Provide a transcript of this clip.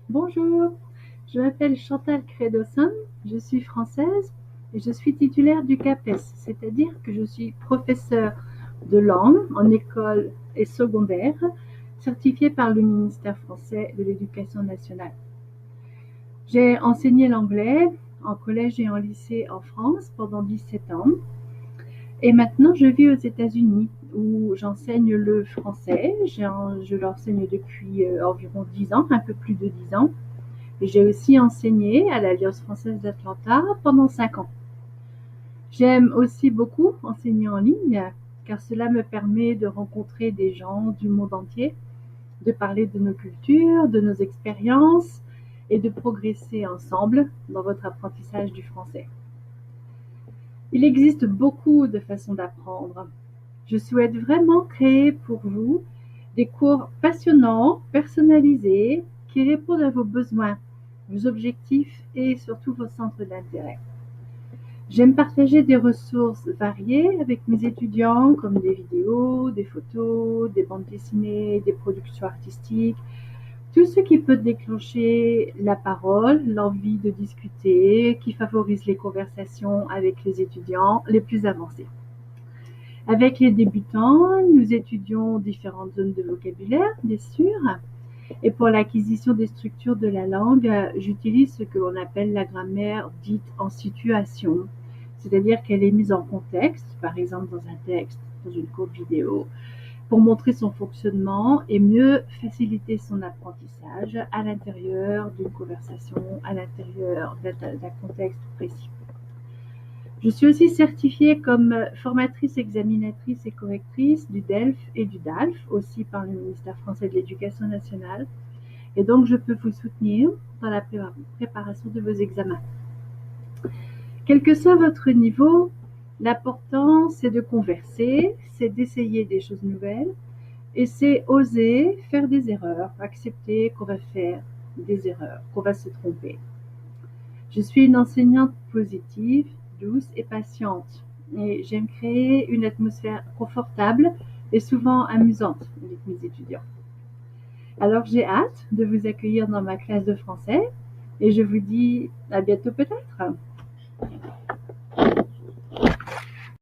Bonjour, je m'appelle Chantal Crédossin, je suis française et je suis titulaire du CAPES, c'est-à-dire que je suis professeure de langue en école et secondaire, certifiée par le ministère français de l'Éducation nationale. J'ai enseigné l'anglais en collège et en lycée en France pendant 17 ans et maintenant je vis aux États-Unis où j'enseigne le français. Je l'enseigne depuis environ 10 ans, un peu plus de 10 ans. Et j'ai aussi enseigné à l'Alliance française d'Atlanta pendant 5 ans. J'aime aussi beaucoup enseigner en ligne car cela me permet de rencontrer des gens du monde entier, de parler de nos cultures, de nos expériences et de progresser ensemble dans votre apprentissage du français. Il existe beaucoup de façons d'apprendre. Je souhaite vraiment créer pour vous des cours passionnants, personnalisés, qui répondent à vos besoins, vos objectifs et surtout vos centres d'intérêt. J'aime partager des ressources variées avec mes étudiants, comme des vidéos, des photos, des bandes dessinées, des productions artistiques, tout ce qui peut déclencher la parole, l'envie de discuter, qui favorise les conversations avec les étudiants les plus avancés. Avec les débutants, nous étudions différentes zones de vocabulaire, bien sûr, et pour l'acquisition des structures de la langue, j'utilise ce que l'on appelle la grammaire dite en situation, c'est-à-dire qu'elle est mise en contexte, par exemple dans un texte, dans une courte vidéo, pour montrer son fonctionnement et mieux faciliter son apprentissage à l'intérieur d'une conversation, à l'intérieur d'un contexte précis. Je suis aussi certifiée comme formatrice, examinatrice et correctrice du DELF et du DALF, aussi par le ministère français de l'Éducation nationale. Et donc, je peux vous soutenir dans la préparation de vos examens. Quel que soit votre niveau, l'important, c'est de converser, c'est d'essayer des choses nouvelles et c'est oser faire des erreurs, accepter qu'on va faire des erreurs, qu'on va se tromper. Je suis une enseignante positive, douce et patiente et j'aime créer une atmosphère confortable et souvent amusante avec mes étudiants. Alors j'ai hâte de vous accueillir dans ma classe de français et je vous dis à bientôt peut-être.